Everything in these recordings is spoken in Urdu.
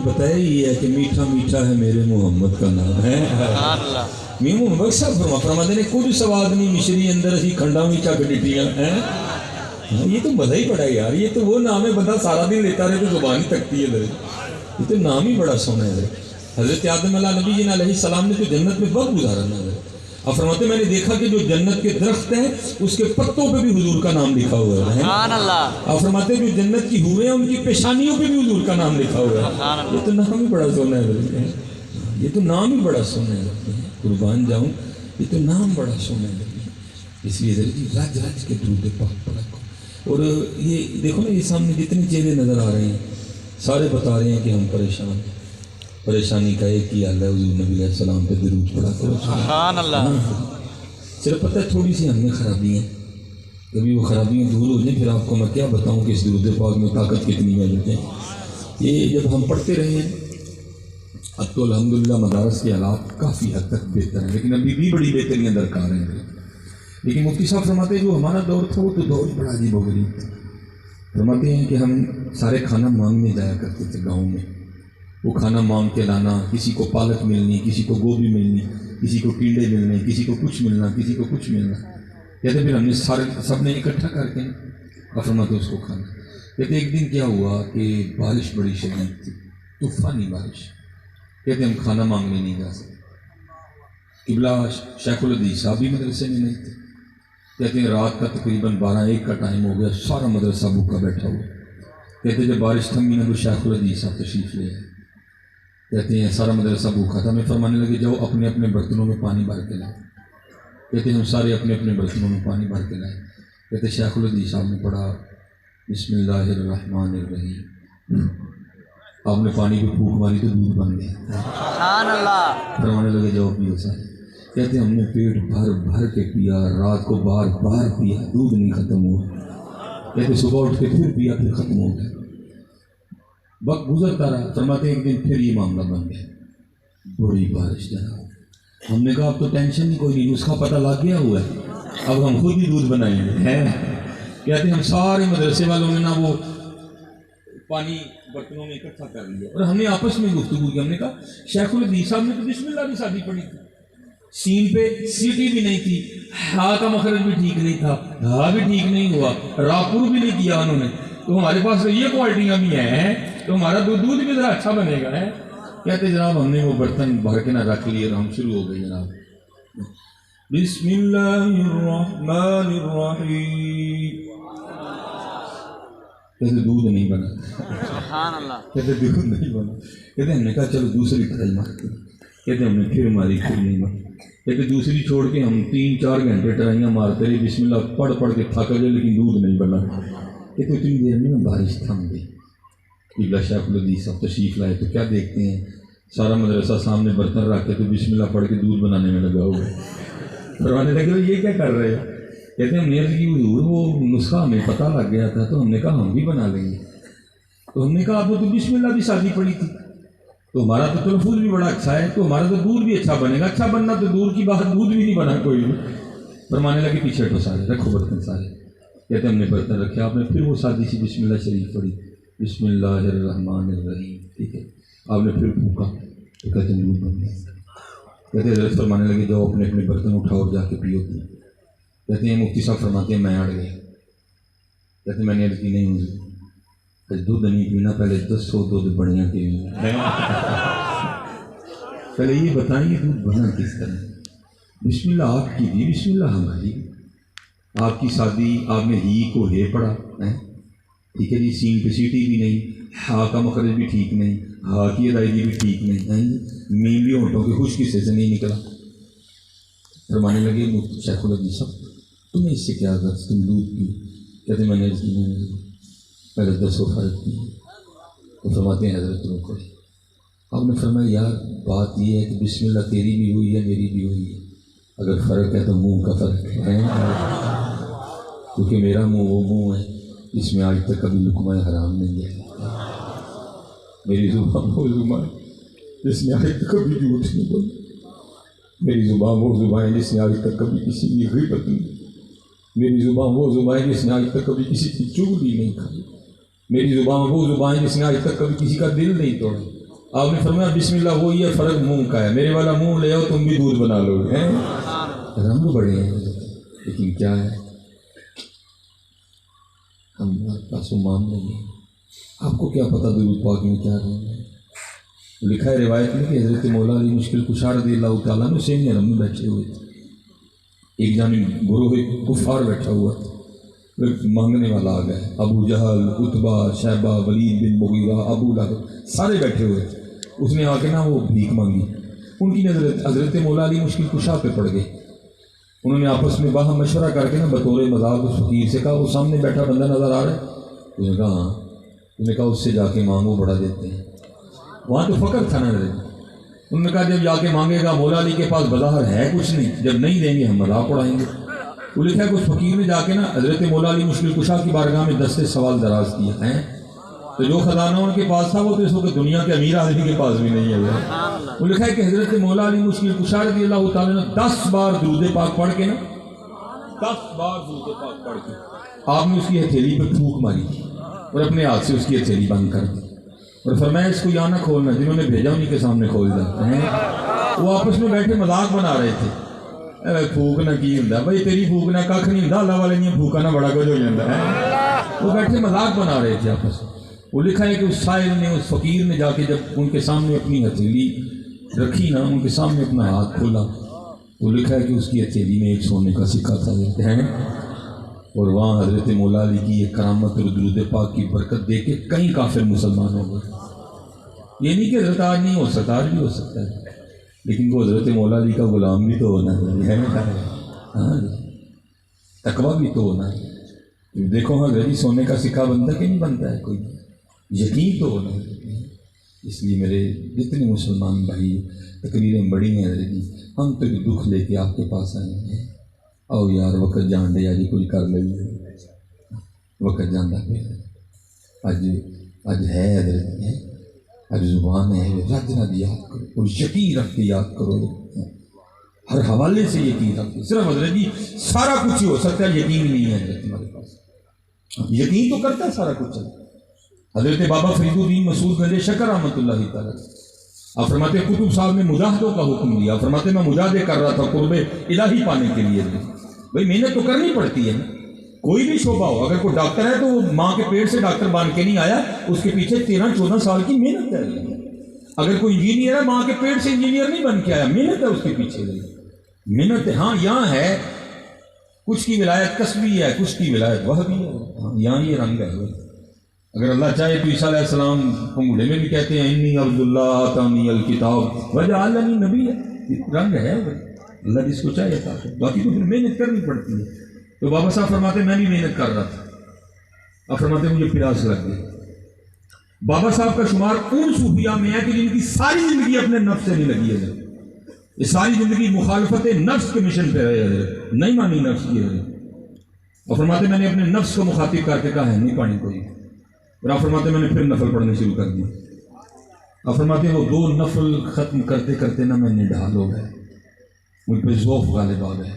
بتایا یہ ہے کہ میٹھا میٹھا ہے میرے محمد کا نام ہے میں محمد صاحب فرماتے نے کچھ سواد نہیں مشری اندر اسی کھنڈا میں چک ڈٹیاں ہیں. یہ تو مزہ ہی بڑا ہے یار. یہ تو وہ نام ہے بندہ سارا دن لیتا رہے تو زبان ہی تکتی ہے. یہ تو نام ہی بڑا سونا ہے. حضرت آدم نبی جی علیہ السلام نے تو جنت میں وقت گزارا نا. اب فرماتے میں نے دیکھا کہ جو جنت کے درخت ہیں اس کے پتوں پہ بھی حضور کا نام لکھا ہوا ہے. اب فرماتے جو جنت کی حوریں ہیں ان کی پیشانیوں پہ بھی حضور کا نام لکھا ہوا ہے. یہ تو نام ہی بڑا سونا ہے. یہ تو نام ہی بڑا سونا ہے. قربان جاؤں یہ تو نام بڑا سونا ہے. اس لیے رج رج کے درود پاک پڑھا. اور یہ دیکھو نا یہ سامنے جتنے چہرے نظر آ رہے ہیں سارے بتا رہے ہیں کہ ہم پریشان ہیں. پریشانی کا ایک ہی حل ہے حضور نبی علیہ السلام پہ درود پڑھا کرو. سبحان اللہ. صرف پتہ ہے تھوڑی سی ہم میں خرابی ہیں. کبھی وہ خرابیاں دور ہو جائیں پھر آپ کو میں کیا بتاؤں کہ اس درود پاک میں طاقت کتنی ہے. یہ جب ہم پڑھتے رہے ہیں اب تو الحمدللہ مدارس کے حالات کافی حد تک بہتر ہیں لیکن ابھی بھی بڑی بہتریاں درکار ہیں. لیکن مفتی صاحب فرماتے ہیں جو ہمارا دور تھا وہ تو دور بڑا عجیب و غریب تھا. فرماتے ہیں کہ ہم سارے کھانا مانگنے جایا کرتے تھے گاؤں میں. وہ کھانا مانگ کے لانا, کسی کو پالک ملنی, کسی کو گوبھی ملنی, کسی کو ٹنڈے ملنے, کسی کو کچھ ملنا, کسی کو کچھ ملنا. کہتے پھر ہم نے سب نے اکٹھا کر کے اور فرماتے اس کو کھانا. کہتے ایک دن کیا ہوا کہ بارش بڑی شدید تھی, طوفانی بارش. کہتے ہم کھانا مانگنے نہیں جا سکتے. قبلہ شیخ الحدیث صاحب بھی مدرسے میں نہیں تھے. کہتے ہیں رات کا تقریباً 12-1 کا ٹائم ہو گیا, سارا مدرسہ بھوکا بیٹھا ہوا. کہتے جب بارش تھمی نہ تو شیخ الحدیث صاحب تشریف لے آئے. کہتے ہیں سارا مدرسہ بھوکا تھا. میں فرمانے لگے جاؤ اپنے اپنے برتنوں میں پانی بھر کے لائے. کہتے ہیں ہم سارے اپنے اپنے برتنوں میں پانی بھر کے لائے. کہتے شیخ الحدیث صاحب نے پڑھا بسم اللہ الرحمن الرحیم. آپ نے پانی کو پھونک ماری تو دودھ بن گیا. سبحان اللہ. فرمانے لگے جاؤ پیو سارے. کہتے ہیں ہم نے پیٹ بھر بھر کے پیا, رات کو بار بار پیا, دودھ نہیں ختم ہوا. کہتے صبح اٹھ کے پھر پیا, پھر ختم ہو گیا. وقت گزرتا رہا. فرماتے ایک دن پھر یہ معاملہ بن گیا, بڑی بارش جناب. ہم نے کہا اب تو ٹینشن نہیں کوئی نہیں, نسخہ پتہ لگ گیا ہوا ہے, اب ہم خود ہی دودھ بنائیں گے. کہتے ہیں ہم سارے مدرسے والوں نے نا وہ پانی برتنوں میں اکٹھا کر لیا اور ہم نے آپس میں گفتگو کی. ہم نے کہا شیخ الحدیث صاحب نے تو بسم اللہ بھی شادی پڑھی تھی, سین پہ سیٹی بھی نہیں تھی, ہا کا مخرج بھی ٹھیک نہیں تھا, ہا بھی ٹھیک نہیں ہوا, راپور بھی نہیں کیا انہوں نے. تو ہمارے پاس یہ کوالٹیاں بھی ہیں تو ہمارا دودھ بھی ذرا اچھا بنے گا. کہتے جناب ہم نے وہ برتن بھر کے نہ رکھ لیے اور ہم شروع ہو گئے جناب بسم اللہ الرحمن الرحیم. کہتے دودھ نہیں بنا. سبحان اللہ. کہتے دودھ نہیں بنا. کہتے ہم نے کہا چلو دوسری ٹرائی مارتے. کہتے ہم نے پھر ماری, پھر نہیں ماری. کہتے دوسری چھوڑ کے ہم 3-4 گھنٹے ٹرائیاں مارتے رہے, بسم اللہ پڑھ پڑھ کے تھک گئے لیکن دودھ نہیں بنا. کہتے اتنی دیر میں بارش تھم گئی. قبلہ شیخ الحدیث صاحب تشریف لائے تو کیا دیکھتے ہیں سارا مدرسہ سامنے برتن رکھ کے تو بسم اللہ پڑھ کے دودھ بنانے میں لگا ہوا ہے. فرمانے لگے یہ کیا کر رہے ہیں؟ کہتے ہیں ہم نے کی حضور وہ نسخہ ہمیں پتہ لگ گیا تھا تو ہم نے کہا ہم بھی بنا لیں گے. تو ہم نے کہا آپ نے تو بسم اللہ بھی شادی پڑھی تھی تو ہمارا تو تلفظ بھی بڑا اچھا ہے تو ہمارا تو دودھ بھی اچھا بنے گا. اچھا بننا تو دور کی بات, دودھ بھی نہیں بنا کوئی بھی. فرمانے لگے پیچھے ہٹو سارے, رکھو برتن سارے. کہتے ہم نے برتن رکھے, آپ نے پھر وہ سادی سی بسم اللہ شریف پڑھی بسم اللہ الرحمن الرحیم. ٹھیک ہے, آپ نے پھر پھونکا تو کہتے ہیں دودھ بن گیا. کہتے حضرت فرمانے لگے جاؤ اپنے اپنے برتن اٹھاؤ اور جا کے پیو. کہتے ہیں مفتی صاحب فرماتے ہیں میں اڑ گیا. کہتے میں نے عرض کی نہیں ہوئی دودھ نہیں پینا, پہلے 10 دودھ بڑھیا کے پہلے یہ بتائیں یہ دودھ بنا کس طرح. بسم اللہ آپ کی بھی, بسم اللہ ہماری. آپ کی شادی آپ نے ہی کو ہے پڑھا ہے, ٹھیک ہے جی. سین پہ سیٹی بھی نہیں, ہا کا مخرج بھی ٹھیک نہیں, ہا کی ادائیگی بھی ٹھیک نہیں ہے, میم بھی ہونٹوں کے خشک حصے سے نہیں نکلا. فرمانے لگے شیخ الحدیث صاحب تمہیں اس سے کیا غرض, تم دودھ پی. کہتے میں نے اس کی پہلے 10 فرق کی. تو فرماتے ہیں حضرت روکو. آپ نے فرمایا یار بات یہ ہے کہ بسم اللہ تیری بھی ہوئی ہے میری بھی ہوئی ہے, اگر فرق ہے تو منہ کا فرق ہے. کیونکہ میرا منہ وہ منہ ہے جس میں آج تک کبھی لقمہ حرام نہیں ہے. میری زبان وہ زبان جس نے آج تک کبھی جھوٹ نہیں بولی. میری زبان وہ زبان ہے جس نے آج تک کبھی کسی کی غیبت نہیں. میری زبان وہ زبان ہے جس نے آج تک کبھی کسی کی چغلی نہیں کھائی. میری زبان وہ زبان ہے جس نے آج تک کبھی کسی کا دل نہیں توڑا. آپ نے فرمایا بسم اللہ وہی ہے، فرق منہ کا ہے، میرے والا منہ لے آؤ تم بھی دودھ بنا لو گے۔ رنگ بڑے ہیں لیکن کیا ہے، ہم پاس مان لیں گے۔ آپ کو کیا پتہ درود پاک میں کیا رنگ ہے؟ لکھا ہے روایت میں کہ حضرت مولا علی مشکل کشا رضی اللہ تعالیٰ نے سین حرم میں بیٹھے ہوئے تھے، ایک جانب گروہ کفار بیٹھا ہوا تھا، مانگنے والا آ گیا، ابو جہل، عتبہ، شیبہ، ولید بن مغیرہ، ابو لہب سارے بیٹھے ہوئے تھے۔ اس نے آ کے نا وہ بھیک مانگی، ان کی نظر حضرت مولا علی مشکل کشا پہ پڑ گئی۔ انہوں نے آپس میں باہم مشورہ کر کے نا بطور مذاق اس فقیر سے کہا، وہ سامنے بیٹھا بندہ نظر آ رہا ہے؟ اس نے کہا ہاں۔ اس نے کہا اس سے جا کے مانگو، بڑا دیتے ہیں۔ وہاں تو فقر تھا نا۔ انہوں نے کہا جب جا کے مانگے گا، مولا علی کے پاس بظاہر ہے کچھ نہیں، جب نہیں دیں گے ہم مذاق اڑائیں گے۔ وہ لکھا ہے کچھ فقیر نے جا کے نا حضرت مولا علی مشکل کشا کی بارگاہ میں دستے سوال دراز کیا ہے، تو جو خزانہ ان کے پاس تھا وہ تو اس وقت دنیا کے امیر آدمی کے پاس بھی نہیں ہے۔ وہ لکھا ہے کہ حضرت مولا علی مشکل کشا رضی اللہ تعالیٰ نے 10 بار درود پاک پڑھ کے نا 10 بار درود پاک پڑھ کے آپ نے اس کی ہتھیلی پہ پھونک ماری اور اپنے ہاتھ سے اس کی ہتھیلی بند کر دی اور فرمایا اس کو یا نہ کھولنا، جنہوں نے بھیجا انہیں کے سامنے کھول جاتے ہیں۔ وہ آپس میں بیٹھے مذاق بنا رہے تھے، پھونکنا کی ہوں بھائی، تیری پھونکنا کھ نہیں ہوں، اللہ والے نہیں پھونکنا بڑا کچھ ہو جاتا ہے۔ وہ بیٹھے مذاق بنا رہے تھے آپس میں۔ وہ لکھا ہے کہ اس سائل نے، اس فقیر نے جا کے جب ان کے سامنے اپنی ہتھیلی رکھی نا، ان کے سامنے اپنا ہاتھ کھولا، تو لکھا ہے کہ اس کی ہتھیلی میں ایک سونے کا سکہ تھا ہیں، اور وہاں حضرت مولا علی کی یہ کرامت اور درود پاک کی برکت دے کے کئی کافر مسلمان ہو گئے۔ یہ نہیں کہ حضرت آج نہیں ہو سکتا، آج بھی ہو سکتا ہے، لیکن وہ حضرت مولا علی کا غلام بھی تو ہونا ہے، ہاں تقویٰ بھی تو ہونا ہے۔ دیکھو ہاں غریب سونے کا سکہ بنتا کہ نہیں بنتا ہے، کوئی یقین تو ہونا ہے۔ اس لیے میرے جتنے مسلمان بھائی تقریریں بڑی ہیں حضرت جی، ہم تو دکھ لے کے آپ کے پاس آئے ہیں، او یار وقت جان دے جی کچھ کر لئیے، وقت جانا پہ اج ہے حضرت ہے، اج زبان ہے، رج نہ یاد کرو اور یقین رکھ کے یاد کرو، ہر حوالے سے یقین رکھ کے۔ صرف حضرت جی سارا کچھ ہی ہو سکتا ہے، یقین نہیں ہے حضرت ہمارے پاس، یقین تو کرتا ہے سارا کچھ ہے۔ حضرت بابا فرید الدین مسعود گنج شکر رحمۃ اللہ تعالیٰ آپ فرماتے ہیں کتب صاحب نے مجاہدوں کا حکم دیا، فرماتے میں مجاہدے کر رہا تھا قرب الہی پانے کے لیے۔ بھئی محنت تو کرنی پڑتی ہے نا، کوئی بھی شعبہ ہو، اگر کوئی ڈاکٹر ہے تو وہ ماں کے پیٹ سے ڈاکٹر بن کے نہیں آیا، اس کے پیچھے 13-14 سال کی محنت ہے۔ اگر کوئی انجینئر ہے ماں کے پیٹ سے انجینئر نہیں بن کے آیا، محنت ہے اس کے پیچھے، محنت ہے۔ ہاں یہاں ہے کچھ کی ولایت کسبی ہے، کچھ کی ولایت وہبی ہے، یہاں یہ رنگ ہے۔ اگر اللہ چاہے تو عیسیٰ علیہ السلام انگوڑے میں بھی کہتے ہیں انی عبداللہ آتانی الکتاب وجعلنی نبی، رنگ ہے اللہ جس کو چاہے تھا، باقی تو پھر محنت کرنی پڑتی ہے۔ تو بابا صاحب فرماتے میں بھی محنت کر رہا تھا، اب فرماتے مجھے پیاس لگ گئی۔ بابا صاحب کا شمار ان صوفیاء میں ہے کہ جن کی ساری زندگی اپنے نفس سے نہیں لگی ہے، یہ ساری زندگی مخالفت نفس کے مشن پہ رہے ہیں، نہیں مانی نفس کی ہے۔ اور فرماتے میں نے اپنے نفس کو مخاطب کر کے کہا ہے نہیں پانی کوئی، اور آپ فرماتے میں نے پھر نفل پڑھنے شروع کر دی۔ آپ فرماتے ہیں وہ 2 نفل ختم کرتے کرتے نا میں نڈھال ہو گئے، مجھ پہ ذوف غالب آ گئے۔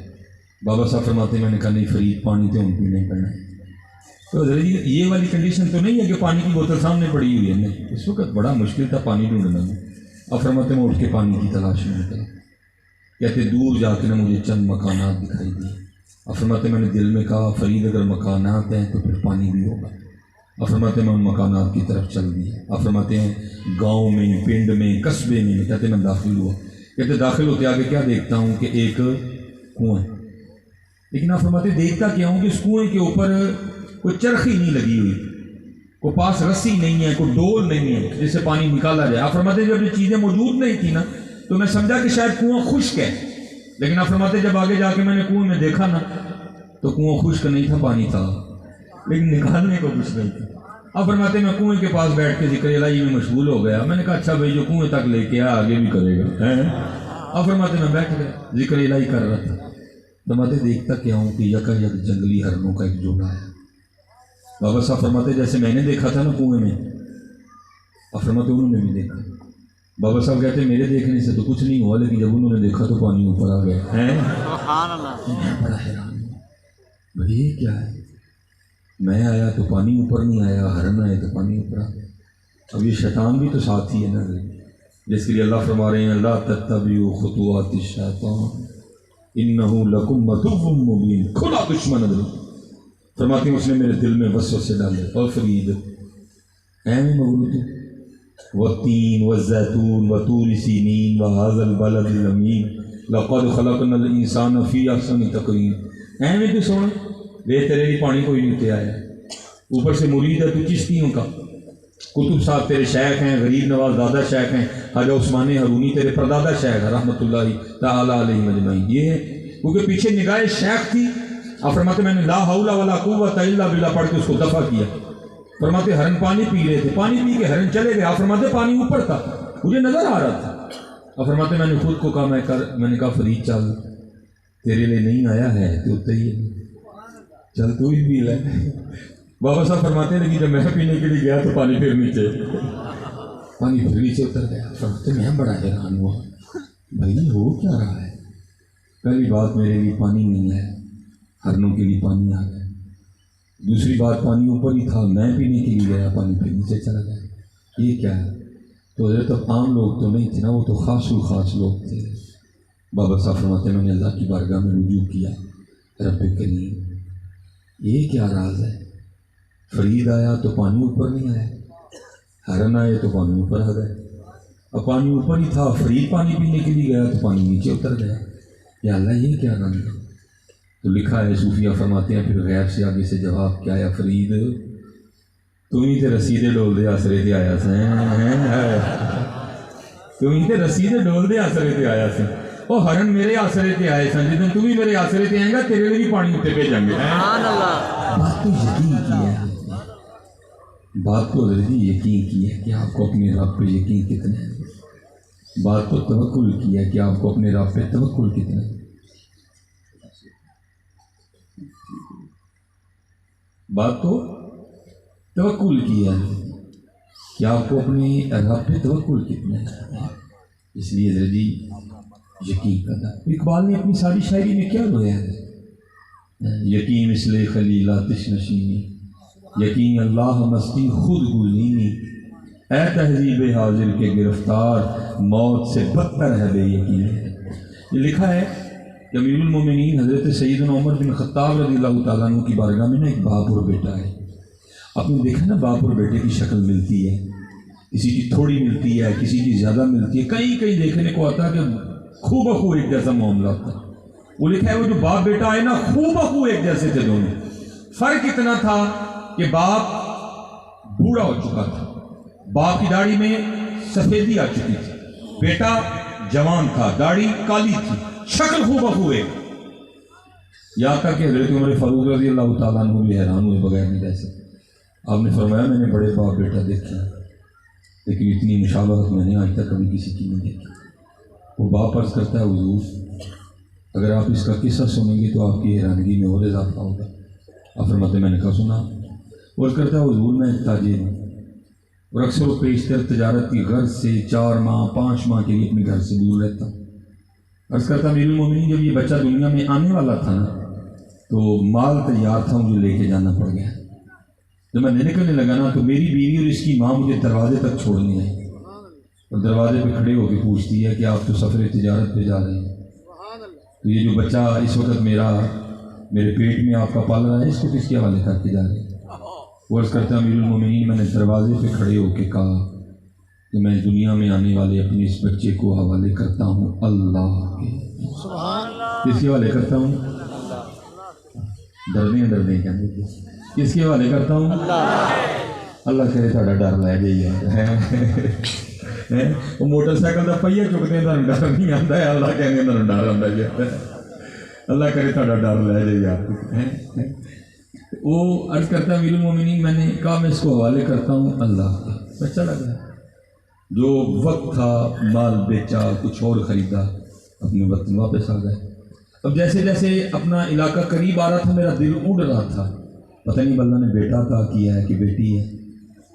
بابا صاحب فرماتے ہیں میں نے کہا نہیں فرید پانی تو ہم پینے کرنا ہے۔ تو یہ والی کنڈیشن تو نہیں ہے کہ پانی کی بوتل سامنے پڑی ہوئی ہے، نہیں، اس وقت بڑا مشکل تھا پانی ڈھونڈنا میں۔ آپ فرماتے میں اٹھ کے پانی کی تلاش میں نکلا، کہتے دور جا کے نا مجھے چند مکانات دکھائی دیے۔ آپ فرماتے میں نے دل میں کہا فرید اگر مکانات ہیں تو پھر پانی بھی ہوگا۔ آپ فرماتے ہیں میں ان مکانات کی طرف چل دی۔ آپ فرماتے ہیں گاؤں میں، پنڈ میں، قصبے میں، کہتے میں داخل ہوا، کہتے داخل ہوتے آگے کیا دیکھتا ہوں کہ ایک کنواں ہے، لیکن آپ فرماتے دیکھتا کیا ہوں کہ اس کنویں کے اوپر کوئی چرخی نہیں لگی ہوئی، کوئی پاس رسی نہیں ہے، کوئی ڈول نہیں ہے جس سے پانی نکالا جائے۔ آپ فرماتے جب یہ چیزیں موجود نہیں تھی نا تو میں سمجھا کہ شاید کنواں خشک ہے، لیکن آپ فرماتے جب آگے جا کے میں نے کنویں میں دیکھا نا تو کنواں خشک نہیں تھا، پانی تھا، لیکن نکالنے کو کچھ نہیں تھا۔ اب فرماتے میں کنویں کے پاس بیٹھ کے ذکر الہی میں مشغول ہو گیا۔ میں نے کہا اچھا بھائی جو کنویں تک لے کے آگے بھی کرے گا۔ اب فرماتے میں بیٹھ گیا ذکر الہی کر رہا تھا، فرماتے دیکھتا کیا ہوں کہ یکا یک جنگلی ہرنوں کا ایک جوڑا ہے۔ بابا صاحب فرماتے جیسے میں نے دیکھا تھا نا کنویں میں، اب فرماتے انہوں نے بھی دیکھا۔ بابا صاحب کہتے میرے دیکھنے سے تو کچھ نہیں ہوا، لیکن جب انہوں نے دیکھا تو پانی اوپر آ گیا۔ میں بڑا حیران ہوں بھائی یہ کیا ہے، میں آیا تو پانی اوپر نہیں آیا، ہرن آئے تو پانی اوپر آ گیا۔ اب یہ شیطان بھی تو ساتھ ہی ہے نا، جس کے لیے اللہ فرما رہے ہیں لا تتبعوا خطوات الشیطان انہ لکم عدو مبین، کھلا دشمن ہے۔ فرماتے ہیں اس نے میرے دل میں وسوسے ڈالے۔ اور فرید اے میں مغلوط والتین والزیتون وطور سینین وہذا البلد الامین لقد خلقنا الانسان فی احسن تقویم۔ اے میں تو سن وے تیرے لیے پانی کوئی نہیں تے آیا، اوپر سے مرید ہے تو چشتیوں کا، کتب صاحب تیرے شیخ ہیں، غریب نواز دادا شیخ ہیں، خواجہ عثمان ہرونی تیرے پردادا شیخ ہے رحمۃ اللہ تعالیٰ علیہ مجمعین۔ یہ ہے کیونکہ پیچھے نگاہ شیخ تھی۔ آپ فرماتے میں نے لا حول ولا قوت الا باللہ پڑھ کے اس کو دفع کیا۔ فرماتے ہرن پانی پی رہے تھے، پانی پی کے ہرن چلے گئے۔ آپ فرماتے پانی اوپر تھا، مجھے نظر آ رہا تھا۔ آپ فرماتے میں نے خود کو کہا میں نے کہا فرید چل تیرے لیے نہیں آیا ہے تو اتر چل تو ہی پی لے۔ بابا صاحب فرماتے ہیں کہ جب میں پینے کے لیے گیا تو پانی پھر نیچے اتر گیا۔ فرماتے میں بڑا حیران ہوا، بھائی ہو کیا رہا ہے؟ پہلی بات میرے لیے پانی نہیں ہے، ہرنوں کے لیے پانی آ گیا۔ دوسری بات پانی اوپر ہی تھا، میں پینے کے لیے گیا، پانی پھر نیچے چلا گیا۔ یہ کیا ہے؟ تو حضرت اب عام لوگ تو نہیں تھے نا، وہ تو خاص الخاص لوگ تھے۔ بابا صاحب فرماتے ہیں میں نے اللہ کی بارگاہ میں رجوع کیا، رب کریم یہ کیا راز ہے؟ فرید آیا تو پانی اوپر نہیں آیا، ہرن آئے تو پانی اوپر آ گئے، اب پانی اوپر ہی تھا، فرید پانی پینے کے لیے گیا تو پانی نیچے اتر گیا۔ یا اللہ یہ کیا رنگ ہے؟ تو لکھا ہے صوفیہ فرماتے ہیں پھر غیب سے آگے سے جواب کیا ہے، فرید تم ہی تے رسیدے ڈول دے آسرے تے آیا سیں، تم ہی تے رسیدے ڈول دے آسرے تے آیا سیں، وہ ہرن میرے آسرے تے آئے سن، جدن تم ہی میرے آسرے تے آئیں گا تیرے لیے بھی پانی اتنے پہ جائیں گے۔ بات تو یقین کی ہے، بات تو یقین کی ہے کہ آپ کو اپنے رب پہ یقین کتنا ہے، بات تو توکل کی ہے کہ آپ کو اپنے رب پہ توکل کتنا ہے۔ بات تو توکل کی ہے کہ آپ کو اپنے رب پہ توکل کتنا ہے، اس لیے جی یقین کرنا۔ اقبال نے اپنی ساری شاعری میں کیا رویا ہے؟ یقین مثل خلیل آتش نشینی، یقین اللہ مستی خود گزینی، اے تہذیب حاضر کے گرفتار موت سے بدتر ہے بے یقین۔ یہ لکھا ہے کہ امیر المومنین حضرت سیدنا عمر بن خطاب رضی اللہ تعالیٰ عنہ کی بارگاہ میں نا ایک باپ اور بیٹا ہے۔ آپ نے دیکھا نا باپ اور بیٹے کی شکل ملتی ہے، کسی کی تھوڑی ملتی ہے، کسی کی زیادہ ملتی ہے، کہیں دیکھنے کو آتا ہے کہ خو بخو ایک جیسا معاملہ ہوتا ہے۔ وہ لکھا ہے وہ جو باپ بیٹا ہے نا خو بخو ایک جیسے تھے دونوں، فرق اتنا تھا کہ باپ بوڑھا ہو چکا تھا، باپ کی داڑھی میں سفیدی آ چکی تھی، بیٹا جوان تھا، داڑھی کالی تھی، شکل خو بخو ایک۔ یہاں تک کہ حضرت عمر فاروق رضی اللہ تعالیٰ عنہ بھی حیران ہوئے بغیر نہیں رہ سکتے۔ آپ نے فرمایا میں نے بڑے باپ بیٹا دیکھا لیکن اتنی مشابہت میں نے آج تک کبھی کسی کی نہیں دیکھی۔ وہ باپ عرض کرتا ہے حضور اگر آپ اس کا قصہ سنیں گے تو آپ کی حیرانگی میں اور اضافہ ہوگا۔ آپ فرماتے میں نے کہا سنا؟ وہ عرض کرتا ہے حضور میں ایک تاجر ہوں اور اکثر و بیشتر تجارت کی غرض سے 4 ماہ 5 ماہ کے لیے اپنے گھر سے دور رہتا ہوں۔ عرض کرتا امیر المومنین جب یہ بچہ دنیا میں آنے والا تھا نا تو مال تیار تھا، مجھے لے کے جانا پڑ گیا۔ جب میں نکلنے لگا نا تو میری بیوی اور اس کی ماں مجھے دروازے تک چھوڑنے آئی اور دروازے پہ کھڑے ہو کے پوچھتی ہے کہ آپ تو سفر تجارت پہ جا رہے ہیں، تو یہ جو بچہ اس وقت میرے پیٹ میں آپ کا پال رہا ہے اس کو کس کے حوالے کر کے جا رہے ہیں؟ وہ عرض کرتا امیر المومنین میں نے دروازے پہ کھڑے ہو کے کہا کہ میں دنیا میں آنے والے اپنے اس بچے کو حوالے کرتا ہوں اللہ کے۔ کس کے حوالے کرتا ہوں؟ دردیں کہتے کس کے حوالے کرتا ہوں؟ اللہ کرے تھوڑا ڈر لے جائیے۔ وہ موٹر سائیکل کا پہیہ چکتے ہیں تمہیں ڈر نہیں آتا ہے، اللہ کہیں گے تمہیں ڈر آتا ہے۔ اللہ کرے تھوڑا ڈر لے جائیے آپ۔ وہ عرض کرتا امیر المومنین میں نے کہا میں اس کو حوالے کرتا ہوں اللہ کا۔ بچہ لگا جو وقت تھا مال بیچا کچھ اور خریدا اپنے وطن واپس آ گئے۔ اب جیسے جیسے اپنا علاقہ قریب آ رہا تھا میرا دل اڑ رہا تھا، پتہ نہیں اللہ نے بیٹا عطا کیا ہے کہ بیٹی ہے،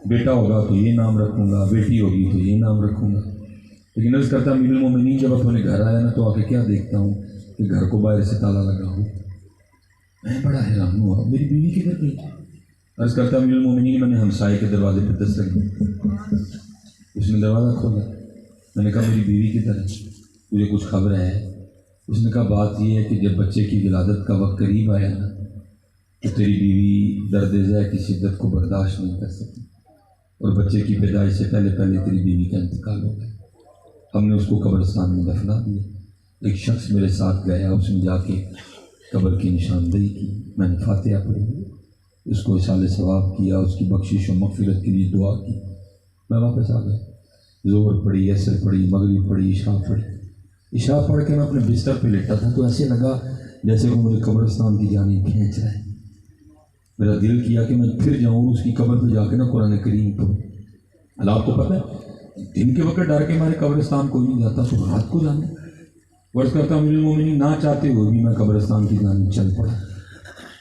بیٹا ہوگا تو یہ نام رکھوں گا، بیٹی ہوگی تو یہ نام رکھوں گا۔ لیکن عرض کرتا امیر المومنین جب اپنے گھر آیا نا تو آ کے کیا دیکھتا ہوں کہ گھر کو باہر سے تالا لگا ہو۔ میں بڑا حیران ہوا میری بیوی کدھر گئی؟ عرض کرتا امیر المومنین میں نے ہمسائے کے دروازے پہ دستک دی، اس نے دروازہ کھولا، میں نے کہا میری بیوی کدھر ہے، مجھے کچھ خبر ہے؟ اس نے کہا بات یہ ہے کہ جب بچے کی ولادت کا وقت قریب آیا نا تو تیری بیوی درد ذہ کی شدت کو برداشت نہیں کر سکی اور بچے کی پیدائش سے پہلے تیری بیوی کا انتقال ہو گیا۔ ہم نے اس کو قبرستان میں دفنا دیا۔ ایک شخص میرے ساتھ گیا، اس نے جا کے قبر کی نشاندہی کی، میں نے فاتحہ پڑھی، اس کو اصال ثواب کیا، اس کی بخشش و مغفرت کے لیے دعا کی، میں واپس آ گیا۔ ظہر پڑھی، عصر پڑھی، مغرب پڑھی، عشاء پڑھی۔ عشاء پڑھ کے میں اپنے بستر پہ لیٹا تھا تو ایسے لگا جیسے وہ مجھے قبرستان کی جانب کھینچ رہا ہے۔ میرا دل کیا کہ میں پھر جاؤں اس کی قبر پہ جا کے نا قرآن کریم پڑھوں۔ اللہ آپ کو پتہ ہے دن کے وقت ڈر کے ہمارے قبرستان کوئی نہیں جاتا تو رات کو جانا ورز کرتا ہوں، میرے مومنین نہ چاہتے ہوئے بھی میں قبرستان کی جانب چل پڑا۔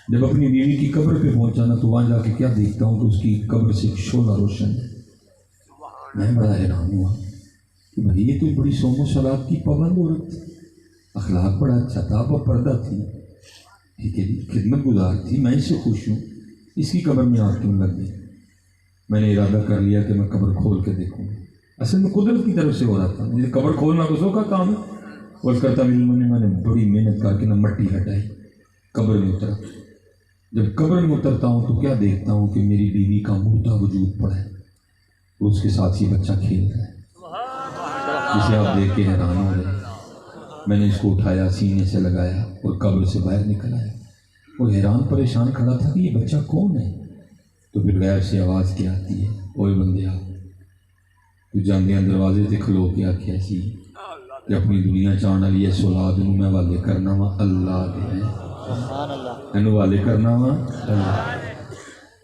جب اپنی بیوی کی قبر پہ پہنچا نا تو وہاں جا کے کیا دیکھتا ہوں کہ اس کی قبر سے ایک شعلہ روشن ہے۔ میں بڑا حیران ہوا کہ بھائی یہ تو بڑی صوم و صلات کی پابند عورت تھی، اخلاق بڑا اچھا تھا، وہ پردہ تھی، ٹھیک ہے جی، خدمت گزار تھی، میں اس سے خوش ہوں، اس کی قبر میں آگ کیوں لگ گئی؟ میں نے ارادہ کر لیا کہ میں قبر کھول کے دیکھوں گا۔ اصل میں قدرت کی طرف سے ہو رہا تھا، مجھے قبر کھولنا غصوں کا کام ہے۔ اور کرتا میں نے بڑی محنت کر کے نہ مٹی ہٹائی، قبر میں اترا۔ جب قبر میں اترتا ہوں تو کیا دیکھتا ہوں کہ میری بیوی کا مردہ وجود پڑا ہے، اس کے ساتھ یہ بچہ کھیل رہا ہے، جسے آپ دیکھ کے حیران ہو گئے۔ میں نے اس کو اٹھایا، سینے سے لگایا اور قبر سے باہر نکل آیا۔ وہ حیران پریشان کھڑا تھا کہ یہ بچہ کون ہے؟ تو پھر غیر سے آواز کیا آتی ہے، اوے بندیا تو جاندیاں دروازے سے کھلو کے آکھیا سی کہ اپنی دنیا چاہن والی ہے سولاد نوں میں والے کرنا وا اللہ دے، اینوں والے کرنا وا اللہ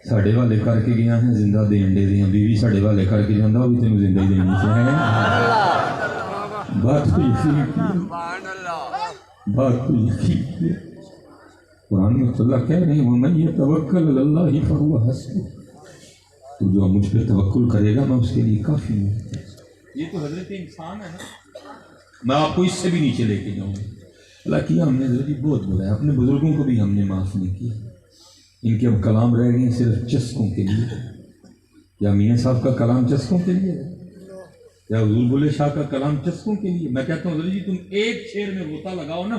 ساڈے والے کر کے گیا ہیں، زندہ دین دے دیاں، بیوی ساڈے والے کر کے جاندہ وہ بھی تینوں زندہ ہی دینی سے ہے۔ بات کو یقین کیا قرآن میں تو اللہ کہہ رہے ہیں وَمَن يَتَوَكَّلْ عَلَى اللَّهِ فَهُوَ حَسْبُهُ، تو جو مجھ پہ توکل کرے گا میں اس کے لیے کافی ہوں۔ یہ تو حضرت انسان ہے نا، میں آپ کو اس سے بھی نیچے لے کے جاؤں گا۔ اللہ کیا ہم نے حضرت بہت برا ہے، اپنے بزرگوں کو بھی ہم نے معاف نہیں کیا، ان کے اب کلام رہ گئے صرف چسکوں کے لیے۔ یا میاں صاحب کا کلام چسکوں کے لیے، یا حضور بلے شاہ کا کلام چسکوں کے لیے؟ میں کہتا ہوں حضرت جی تم ایک شعر میں غوطہ لگاؤ نا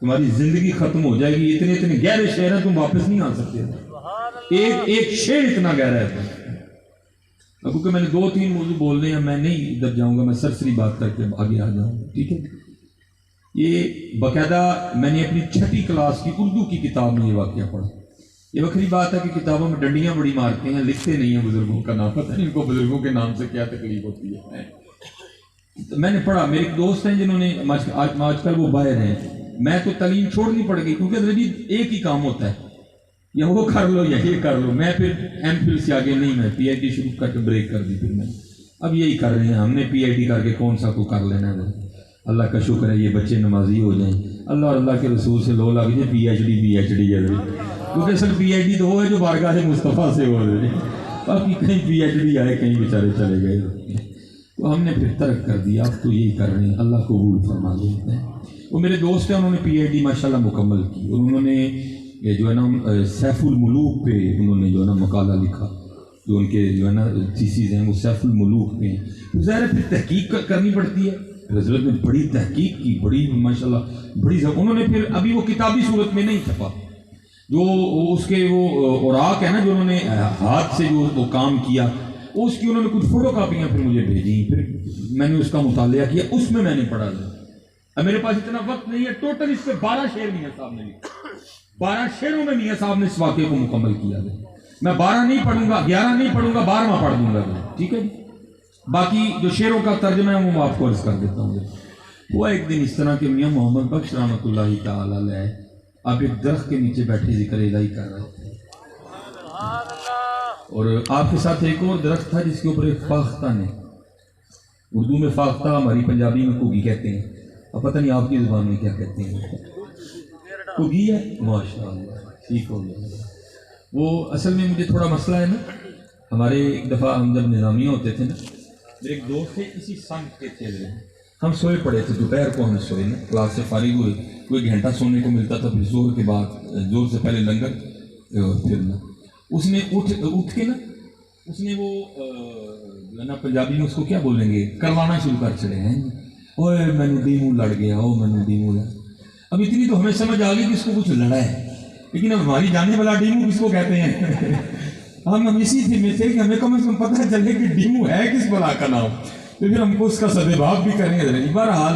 تمہاری زندگی ختم ہو جائے گی، اتنے گہرے شعر ہیں تم واپس نہیں آ سکتے، ایک شعر اتنا گہرا ہے۔ کیونکہ میں نے 2-3 موضوع بولنے ہیں، میں نہیں ادھر جاؤں گا، میں سرسری بات کر کے آگے آ جاؤں گا، ٹھیک ہے۔ یہ باقاعدہ میں نے اپنی 6ٹھی کلاس کی اردو کی کتاب میں یہ واقعہ پڑھا۔ یہ وکری بات ہے کہ کتابوں میں ڈنڈیاں بڑی مارتے ہیں، لکھتے نہیں ہیں بزرگوں کا نام، پتہ نہیں ان کو بزرگوں کے نام سے کیا تکلیف ہوتی ہے۔ میں نے پڑھا، میرے ایک دوست ہیں جنہوں نے آج کل وہ باہر ہیں، میں تو تعلیم چھوڑنی پڑ گئی کیونکہ حضرت ایک ہی کام ہوتا ہے، یا وہ کر لو یا یہ کر لو۔ میں پھر ایم فل سے آگے نہیں، میں پی ایچ ڈی شروع کر کے بریک کر دی، پھر میں اب یہی کر رہے ہیں، ہم نے پی ایچ ڈی کر کے کون سا کو کر لینا ہے۔ اللہ کا شکر ہے یہ بچے نمازی ہو جائیں، اللہ اور اللہ کے رسول سے لو لگ جائے پی ایچ ڈی جلدی، کیونکہ اصل پی ایچ ڈی تو وہ ہے جو بارگاہ مصطفیٰ سے ہو رہے ہیں، باقی کہیں پی ایچ ڈی آئے کہیں بیچارے چلے گئے، تو ہم نے پھر ترک کر دیا، اب تو یہی کر رہے ہیں، اللہ قبول فرما لیتے ہیں۔ وہ میرے دوست ہیں، انہوں نے پی ایچ ڈی ماشاءاللہ مکمل کی، اور انہوں نے جو ہے نا سیف الملوک پہ انہوں نے جو ہے نا مقالہ لکھا، جو ان کے جو ہے نا تھیسیز ہیں وہ سیف الملوک پہ ہیں۔ ظاہر ہے پھر تحقیق کرنی پڑتی ہے، حضرت نے بڑی تحقیق کی، بڑی ماشاءاللہ بڑی انہوں نے پھر ابھی وہ کتابی صورت میں نہیں چھپا، جو اس کے وہ اوراق ہے نا جو انہوں نے ہاتھ سے جو وہ کام کیا، اس کی انہوں نے کچھ فوٹو کاپیاں پھر مجھے بھیجی، پھر میں نے اس کا مطالعہ کیا، اس میں نے پڑھا تھا۔ اب میرے پاس اتنا وقت نہیں ہے، ٹوٹل اس پہ 12 شعر میاں صاحب نے لکھے، 12 شعروں میں میاں صاحب نے اس واقعے کو مکمل کیا ہے۔ میں 12 نہیں پڑھوں گا، 11 نہیں پڑھوں گا، 12واں پڑھ دوں گا، ٹھیک ہے۔ باقی جو شعروں کا ترجمہ ہے وہ آپ کو عرض کر دیتا ہوں۔ وہ ایک دن اس طرح کہ میاں محمد بخش رحمۃ اللہ تعالی علیہ آپ ایک درخت کے نیچے بیٹھے ذکر الہی کر رہے تھے، اور آپ کے ساتھ ایک اور درخت تھا جس کے اوپر ایک فاختہ نے، اردو میں فاختہ، ہماری پنجابی میں کھوگی کہتے ہیں، اب پتہ نہیں آپ کی زبان میں کیا کہتے ہیں، کھوگی ہے، ماشاء اللہ ٹھیک ہو گیا۔ وہ اصل میں مجھے تھوڑا مسئلہ ہے نا، ہمارے ایک دفعہ ہم جب نظامیہ ہوتے تھے نا، میرے ایک دوست تھے اسی سنگ کے تھے، ہم سوئے پڑے تھے، دوپہر کو ہم سوئے نا، کلاس سے فارغ ہوئے، کوئی گھنٹہ سونے کو ملتا تھا، پھر زور کے بعد، زور سے پہلے لنگر پھرنا، اس نے اٹھ کے نا اس نے وہ جو ہے نا پنجابی میں اس کو کیا بولیں گے کروانا شروع کر چڑے ہیں اوے میں نے ڈیمو لڑ گیا او میں نے ڈیمو لڑ. اب اتنی تو ہمیں سمجھ آ گئی کہ اس کو کچھ لڑا ہے, لیکن اب ہماری جانے والا ڈیمو کس کو کہتے ہیں؟ ہم اسی میں تھے کہ ہمیں کم از کم پتہ چلے کہ ڈیمو ہے کس بلا کا نام, تو پھر ہم کو اس کا سدباب بھی کریں گے. بہرحال